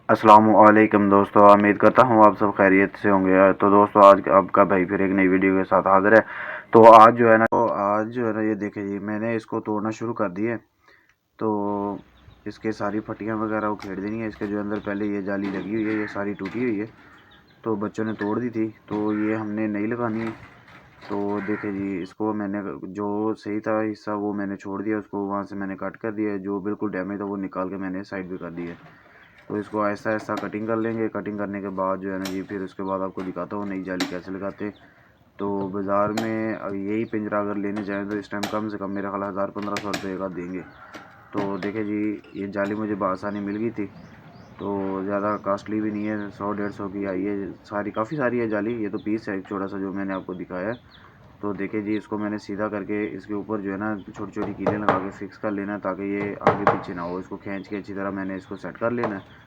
अस्सलामुअलैकुम दोस्तों, उम्मीद करता हूँ आप सब खैरियत से होंगे। तो दोस्तों आज आपका भाई फिर एक नई वीडियो के साथ हाज़िर है। तो आज जो है ना ये देखिए जी, मैंने इसको तोड़ना शुरू कर दिए। तो इसके सारी फटियाँ वगैरह उखेड़ देनी है। इसके जो अंदर पहले ये जाली लगी हुई है, ये सारी टूटी हुई है, तो बच्चों ने तोड़ दी थी, तो ये हमने नहीं लगानी है। तो देखिए जी, इसको मैंने जो सही था हिस्सा वो मैंने छोड़ दिया, उसको वहाँ से मैंने कट कर दिया। जो बिल्कुल डैमेज था वो निकाल के मैंने साइड पे कर दिया। तो इसको ऐसा ऐसा कटिंग कर लेंगे। कटिंग करने के बाद जो है ना जी, फिर उसके बाद आपको दिखाता हूँ नई जाली कैसे लगाते हैं। तो बाज़ार में यही पिंजरा अगर लेने जाएँ तो इस टाइम कम से कम मेरा ख्याल 1000-1500 रुपये का देंगे। तो देखिए जी, ये जाली मुझे बआसानी मिल गई थी, तो ज़्यादा कॉस्टली भी नहीं है, 100-150 की आई है। सारी काफ़ी सारी है जाली, ये तो पीस है एक छोटा सा जो मैंने आपको दिखाया है। तो देखिए जी, इसको मैंने सीधा करके इसके ऊपर जो है ना छोटी छोटी कीलें लगा के फिक्स कर लेना है, ताकि ये आगे पीछे ना हो। इसको खींच के अच्छी तरह मैंने इसको सेट कर लेना है।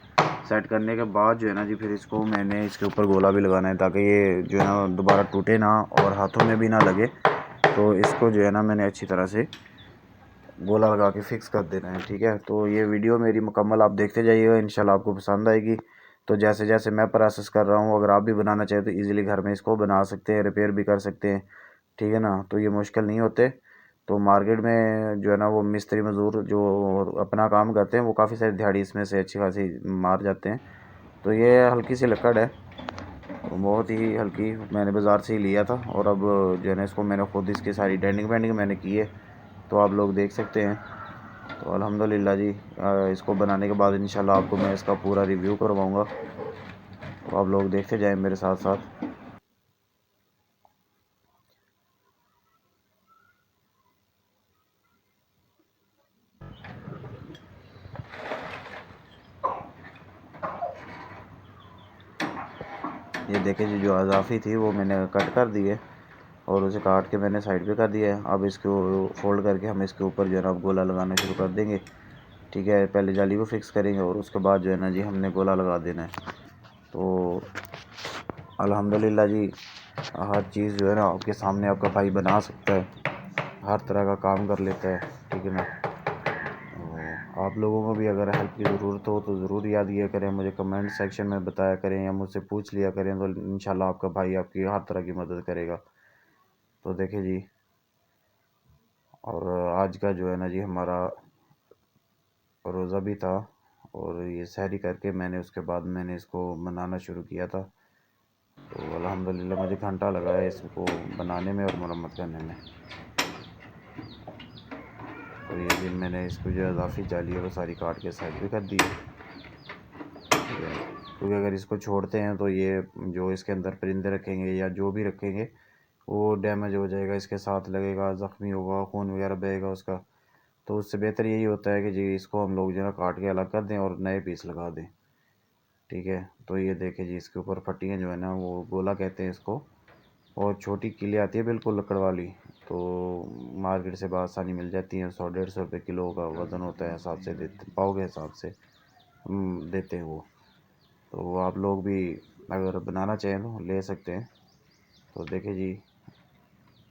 सेट करने के बाद जो है ना जी, फिर इसको मैंने इसके ऊपर गोला भी लगाना है, ताकि ये जो है ना दोबारा टूटे ना और हाथों में भी ना लगे। तो इसको जो है ना मैंने अच्छी तरह से गोला लगा के फ़िक्स कर देना है, ठीक है। तो ये वीडियो मेरी मुकम्मल आप देखते जाइएगा, इंशाल्लाह आपको पसंद आएगी। तो जैसे जैसे मैं प्रोसेस कर रहा हूँ, अगर आप भी बनाना चाहें तो ईज़िली घर में इसको बना सकते हैं, रिपेयर भी कर सकते हैं, ठीक है ना। तो ये मुश्किल नहीं होते। तो मार्केट में जो है ना वो मिस्त्री मज़दूर जो अपना काम करते हैं, वो काफ़ी सारी दिहाड़ी इसमें से अच्छी खासी मार जाते हैं। तो ये हल्की सी लकड़ है, तो बहुत ही हल्की, मैंने बाज़ार से ही लिया था। और अब जो है ना इसको मैंने खुद इसकी सारी डेंडिंग वेंडिंग मैंने की है, तो आप लोग देख सकते हैं। तो अल्हम्दुलिल्लाह जी, इसको बनाने के बाद इंशाल्लाह आपको मैं इसका पूरा रिव्यू करवाऊँगा, तो आप लोग देखते जाएं मेरे साथ साथ। ये देखें जी, जो अजाफ़ी थी वो मैंने कट कर दी है, और उसे काट के मैंने साइड पे कर दिया है। अब इसको फोल्ड करके हम इसके ऊपर जो है ना गोला लगाना शुरू कर देंगे, ठीक है। पहले जाली को फिक्स करेंगे और उसके बाद जो है ना जी हमने गोला लगा देना है। तो अल्हम्दुलिल्लाह जी, हर चीज़ जो है ना आपके सामने आपका भाई बना सकता है, हर तरह का काम कर लेता है, ठीक है ना। तो आप लोगों को भी अगर हेल्प की ज़रूरत हो तो ज़रूर याद किया करें, मुझे कमेंट सेक्शन में बताया करें या मुझसे पूछ लिया करें, तो इंशाल्लाह आपका भाई आपकी हर तरह की मदद करेगा। तो देखिए जी, और आज का जो है ना जी हमारा रोज़ा भी था, और ये सहरी करके मैंने उसके बाद मैंने इसको बनाना शुरू किया था। तो अल्हम्दुलिल्लाह मुझे घंटा लगा है इसको बनाने में और मरम्मत करने में। तो ये भी मैंने इसको जो इजाफ़ी जाली है वो सारी काट के साइड पे कर दी है, ठीक है। क्योंकि अगर इसको छोड़ते हैं तो ये जो इसके अंदर परिंदे रखेंगे या जो भी रखेंगे वो डैमेज हो जाएगा, इसके साथ लगेगा, ज़ख्मी होगा, खून वगैरह बहेगा उसका। तो उससे बेहतर यही होता है कि जी इसको हम लोग जो है ना काट के अलग कर दें और नए पीस लगा दें, ठीक है। तो ये देखें जी, इसके ऊपर फटियाँ जो है ना वो गोला कहते हैं इसको, और छोटी कीलें आती है बिल्कुल लकड़ वाली, तो मार्केट से बआसानी मिल जाती हैं। 100-150 रुपये किलो का वज़न होता है, हिसाब से देते, पाव के हिसाब से देते हैं वो। तो वो आप लोग भी अगर बनाना चाहें तो ले सकते हैं। तो देखिए जी,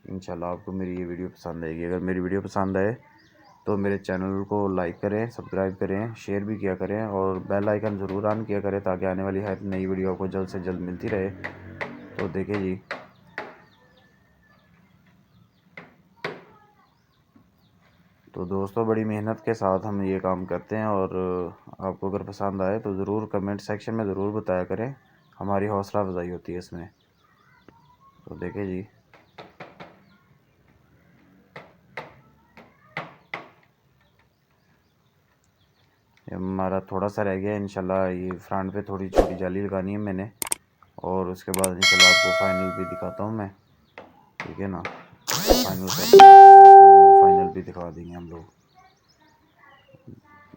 इंशाल्लाह आपको मेरी ये वीडियो पसंद आएगी। अगर मेरी वीडियो पसंद आए तो मेरे चैनल को लाइक करें, सब्सक्राइब करें, शेयर भी किया करें, और बेल आइकन ज़रूर ऑन किया करें, ताकि आने वाली हर नई वीडियो आपको जल्द से जल्द मिलती रहे। तो देखिए जी, तो दोस्तों बड़ी मेहनत के साथ हम ये काम करते हैं, और आपको अगर पसंद आए तो ज़रूर कमेंट सेक्शन में ज़रूर बताया करें, हमारी हौसला अफजाई होती है इसमें। तो देखिए जी, ये हमारा थोड़ा सा रह गया। इंशाल्लाह ये फ्रंट पे थोड़ी छोटी जाली लगानी है मैंने, और उसके बाद इंशाल्लाह आपको फाइनल भी दिखाता हूँ मैं, ठीक है ना। फाइनल कर फाइनल भी दिखा देंगे हम लोग,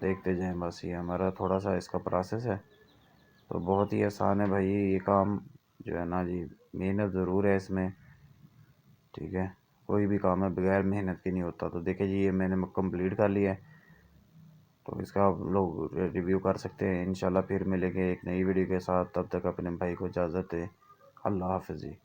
देखते जाएं। बस ये हमारा थोड़ा सा इसका प्रोसेस है, तो बहुत ही आसान है भाई ये काम जो है ना जी, मेहनत ज़रूर है इसमें, ठीक है। कोई भी काम है बगैर मेहनत के नहीं होता। तो देखिए जी, ये मैंने कंप्लीट कर लिया है, तो इसका आप लोग रिव्यू कर सकते हैं। इंशाल्लाह फिर मिलेंगे एक नई वीडियो के साथ, तब तक अपने भाई को इजाज़त दें। अल्लाह हाफ़िज़ जी।